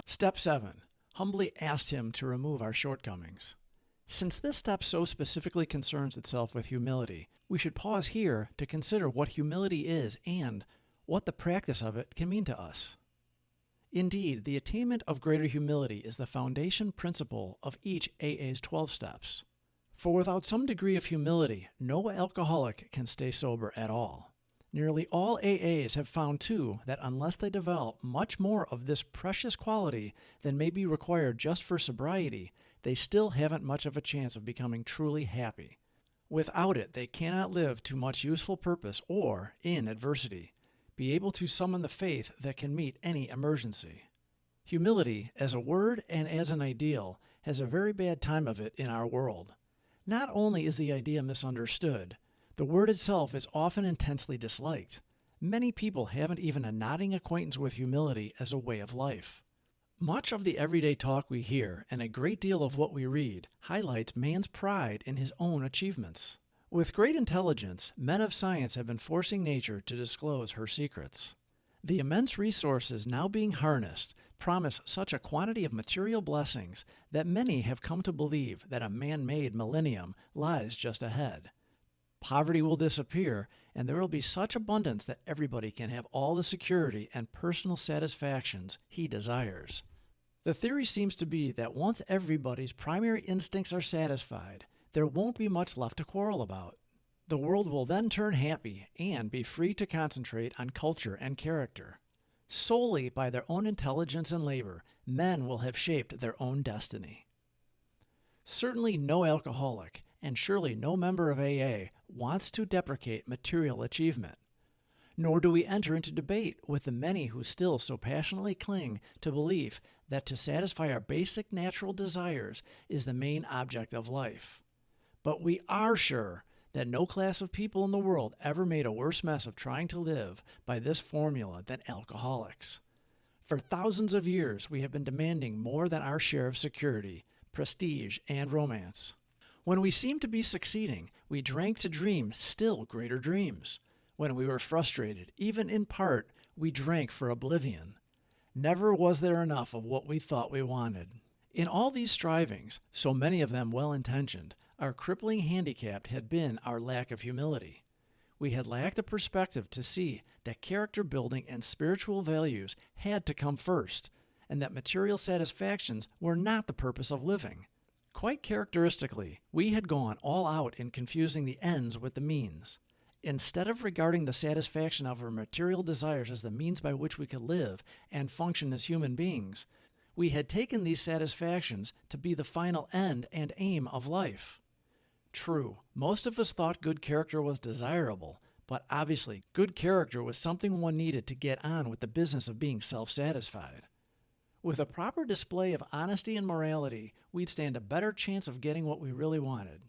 Step 7. Humbly asked him to remove our shortcomings. Since this step so specifically concerns itself with humility, we should pause here to consider what humility is and what the practice of it can mean to us. Indeed, the attainment of greater humility is the foundation principle of each AA's 12 steps. For without some degree of humility, no alcoholic can stay sober at all. Nearly all AAs have found, too, that unless they develop much more of this precious quality than may be required just for sobriety, they still haven't much of a chance of becoming truly happy. Without it, they cannot live to much useful purpose or, in adversity, be able to summon the faith that can meet any emergency. Humility, as a word and as an ideal, has a very bad time of it in our world. Not only is the idea misunderstood, the word itself is often intensely disliked. Many people haven't even a nodding acquaintance with humility as a way of life. Much of the everyday talk we hear, and a great deal of what we read, highlights man's pride in his own achievements. With great intelligence, men of science have been forcing nature to disclose her secrets. The immense resources now being harnessed promise such a quantity of material blessings that many have come to believe that a man-made millennium lies just ahead. Poverty will disappear, and there will be such abundance that everybody can have all the security and personal satisfactions he desires. The theory seems to be that once everybody's primary instincts are satisfied, there won't be much left to quarrel about. The world will then turn happy and be free to concentrate on culture and character. Solely by their own intelligence and labor, men will have shaped their own destiny. Certainly no alcoholic, and surely no member of AA, wants to deprecate material achievement. Nor do we enter into debate with the many who still so passionately cling to belief that to satisfy our basic natural desires is the main object of life. But we are sure that no class of people in the world ever made a worse mess of trying to live by this formula than alcoholics. For thousands of years, we have been demanding more than our share of security, prestige, and romance. When we seemed to be succeeding, we drank to dream still greater dreams. When we were frustrated, even in part, we drank for oblivion. Never was there enough of what we thought we wanted. In all these strivings, so many of them well-intentioned, our crippling handicap had been our lack of humility. We had lacked the perspective to see that character building and spiritual values had to come first, and that material satisfactions were not the purpose of living. Quite characteristically, we had gone all out in confusing the ends with the means. Instead of regarding the satisfaction of our material desires as the means by which we could live and function as human beings, we had taken these satisfactions to be the final end and aim of life. True, most of us thought good character was desirable, but obviously good character was something one needed to get on with the business of being self-satisfied. With a proper display of honesty and morality, we'd stand a better chance of getting what we really wanted.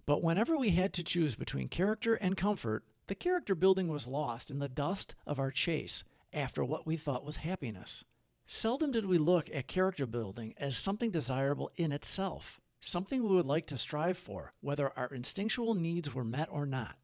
But whenever we had to choose between character and comfort, the character building was lost in the dust of our chase after what we thought was happiness. Seldom did we look at character building as something desirable in itself, something we would like to strive for, whether our instinctual needs were met or not.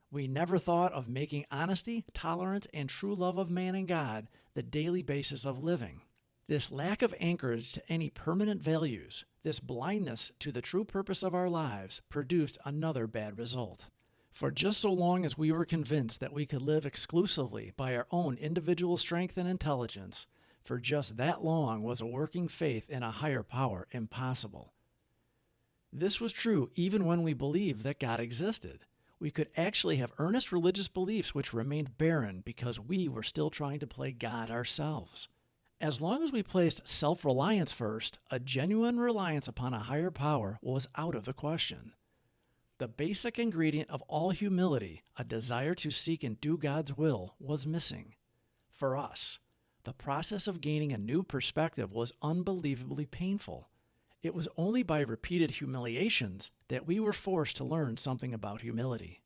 We never thought of making honesty, tolerance, and true love of man and God the daily basis of living. This lack of anchorage to any permanent values, this blindness to the true purpose of our lives, produced another bad result. For just so long as we were convinced that we could live exclusively by our own individual strength and intelligence, for just that long was a working faith in a higher power impossible. This was true even when we believed that God existed. We could actually have earnest religious beliefs which remained barren because we were still trying to play God ourselves. As long as we placed self-reliance first, a genuine reliance upon a higher power was out of the question. The basic ingredient of all humility, a desire to seek and do God's will, was missing. For us, the process of gaining a new perspective was unbelievably painful. It was only by repeated humiliations that we were forced to learn something about humility.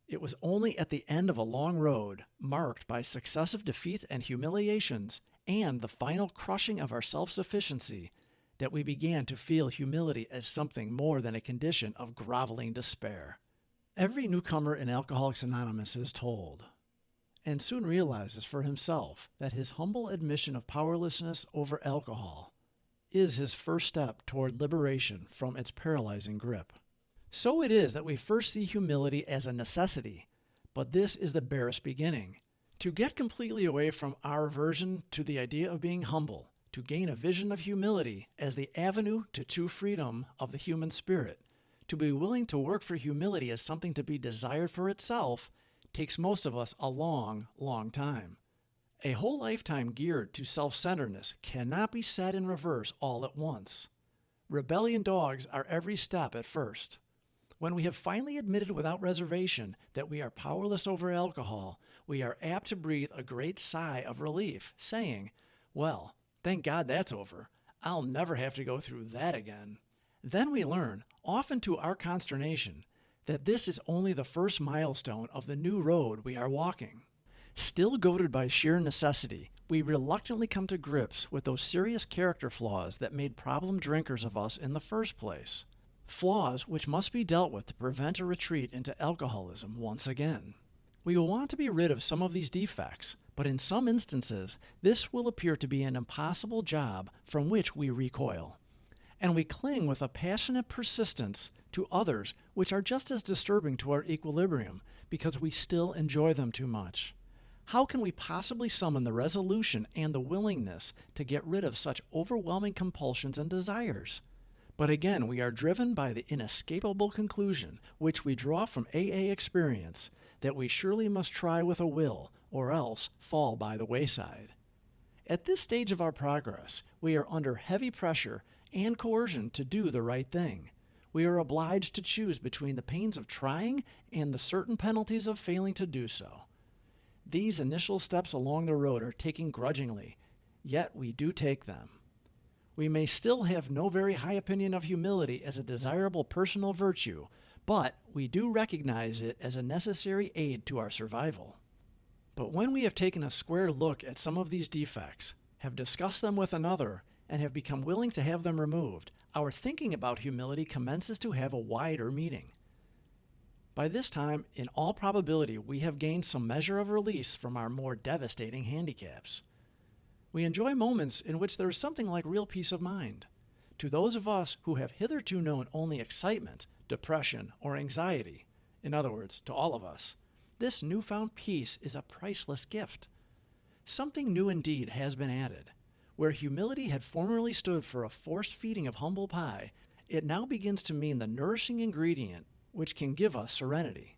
It was only at the end of a long road, marked by successive defeats and humiliations, and the final crushing of our self-sufficiency, that we began to feel humility as something more than a condition of groveling despair. Every newcomer in Alcoholics Anonymous is told, and soon realizes for himself, that his humble admission of powerlessness over alcohol is his first step toward liberation from its paralyzing grip. So it is that we first see humility as a necessity, but this is the barest beginning. To get completely away from our aversion to the idea of being humble, to gain a vision of humility as the avenue to true freedom of the human spirit, to be willing to work for humility as something to be desired for itself, takes most of us a long, long time. A whole lifetime geared to self-centeredness cannot be set in reverse all at once. Rebellion dogs our every step at first. When we have finally admitted without reservation that we are powerless over alcohol, we are apt to breathe a great sigh of relief, saying, "Well, thank God that's over. I'll never have to go through that again." Then we learn, often to our consternation, that this is only the first milestone of the new road we are walking. Still goaded by sheer necessity, we reluctantly come to grips with those serious character flaws that made problem drinkers of us in the first place. Flaws which must be dealt with to prevent a retreat into alcoholism once again. We will want to be rid of some of these defects, but in some instances, this will appear to be an impossible job from which we recoil. And we cling with a passionate persistence to others which are just as disturbing to our equilibrium because we still enjoy them too much. How can we possibly summon the resolution and the willingness to get rid of such overwhelming compulsions and desires? But again, we are driven by the inescapable conclusion, which we draw from AA experience, that we surely must try with a will, or else fall by the wayside. At this stage of our progress, we are under heavy pressure and coercion to do the right thing. We are obliged to choose between the pains of trying and the certain penalties of failing to do so. These initial steps along the road are taken grudgingly, yet we do take them. We may still have no very high opinion of humility as a desirable personal virtue, but we do recognize it as a necessary aid to our survival. But when we have taken a square look at some of these defects, have discussed them with another, and have become willing to have them removed, our thinking about humility commences to have a wider meaning. By this time, in all probability, we have gained some measure of release from our more devastating handicaps. We enjoy moments in which there is something like real peace of mind. To those of us who have hitherto known only excitement, depression, or anxiety, in other words, to all of us, this newfound peace is a priceless gift. Something new indeed has been added. Where humility had formerly stood for a forced feeding of humble pie, it now begins to mean the nourishing ingredient which can give us serenity.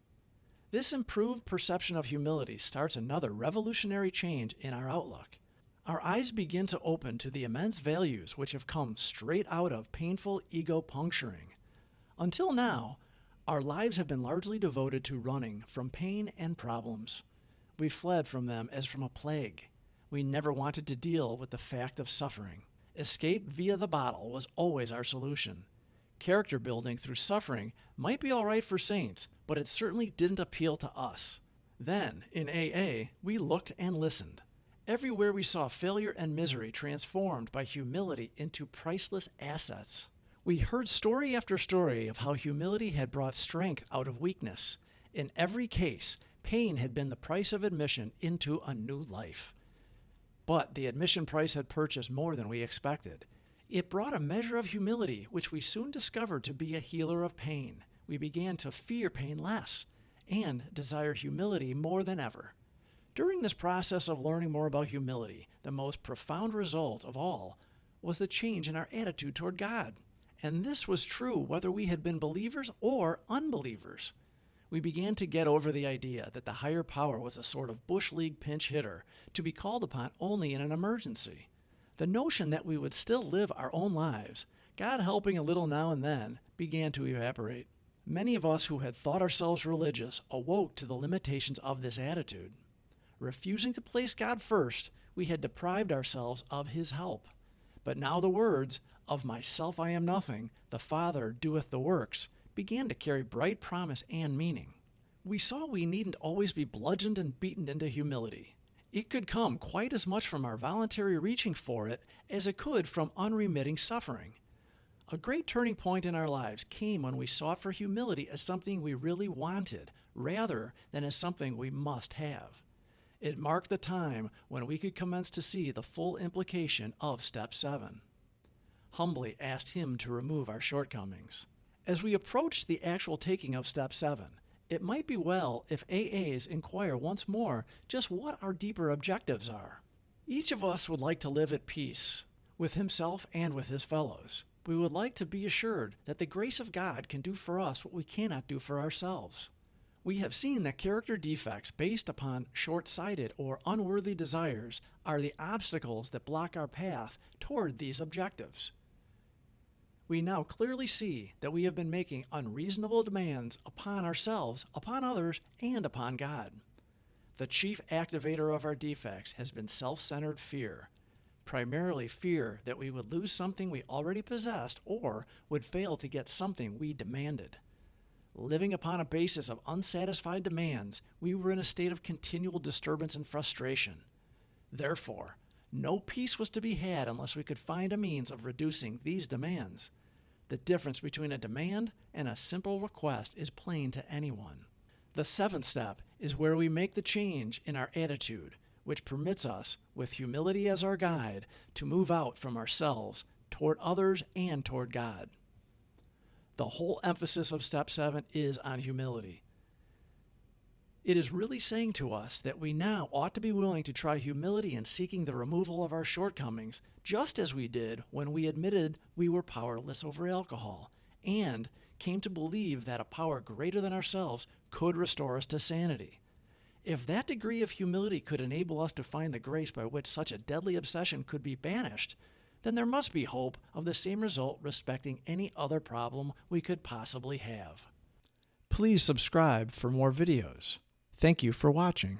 This improved perception of humility starts another revolutionary change in our outlook. Our eyes begin to open to the immense values which have come straight out of painful ego puncturing. Until now, our lives have been largely devoted to running from pain and problems. We fled from them as from a plague. We never wanted to deal with the fact of suffering. Escape via the bottle was always our solution. Character building through suffering might be all right for saints, but it certainly didn't appeal to us. Then, in AA, we looked and listened. Everywhere we saw failure and misery transformed by humility into priceless assets. We heard story after story of how humility had brought strength out of weakness. In every case, pain had been the price of admission into a new life. But the admission price had purchased more than we expected. It brought a measure of humility, which we soon discovered to be a healer of pain. We began to fear pain less and desire humility more than ever. During this process of learning more about humility, the most profound result of all was the change in our attitude toward God. And this was true whether we had been believers or unbelievers. We began to get over the idea that the higher power was a sort of Bush League pinch hitter to be called upon only in an emergency. The notion that we would still live our own lives, God helping a little now and then, began to evaporate. Many of us who had thought ourselves religious awoke to the limitations of this attitude. Refusing to place God first, we had deprived ourselves of His help. But now the words, "Of myself I am nothing, the Father doeth the works," began to carry bright promise and meaning. We saw we needn't always be bludgeoned and beaten into humility. It could come quite as much from our voluntary reaching for it as it could from unremitting suffering. A great turning point in our lives came when we sought for humility as something we really wanted, rather than as something we must have. It marked the time when we could commence to see the full implication of Step 7. Humbly asked him to remove our shortcomings. As we approach the actual taking of Step 7, it might be well if AAs inquire once more just what our deeper objectives are. Each of us would like to live at peace with himself and with his fellows. We would like to be assured that the grace of God can do for us what we cannot do for ourselves. We have seen that character defects based upon short-sighted or unworthy desires are the obstacles that block our path toward these objectives. We now clearly see that we have been making unreasonable demands upon ourselves, upon others, and upon God. The chief activator of our defects has been self-centered fear, primarily fear that we would lose something we already possessed or would fail to get something we demanded. Living upon a basis of unsatisfied demands, we were in a state of continual disturbance and frustration. Therefore, no peace was to be had unless we could find a means of reducing these demands. The difference between a demand and a simple request is plain to anyone. The 7th step is where we make the change in our attitude, which permits us, with humility as our guide, to move out from ourselves toward others and toward God. The whole emphasis of Step 7 is on humility. It is really saying to us that we now ought to be willing to try humility in seeking the removal of our shortcomings, just as we did when we admitted we were powerless over alcohol, and came to believe that a power greater than ourselves could restore us to sanity. If that degree of humility could enable us to find the grace by which such a deadly obsession could be banished, then there must be hope of the same result respecting any other problem we could possibly have. Please subscribe for more videos. Thank you for watching.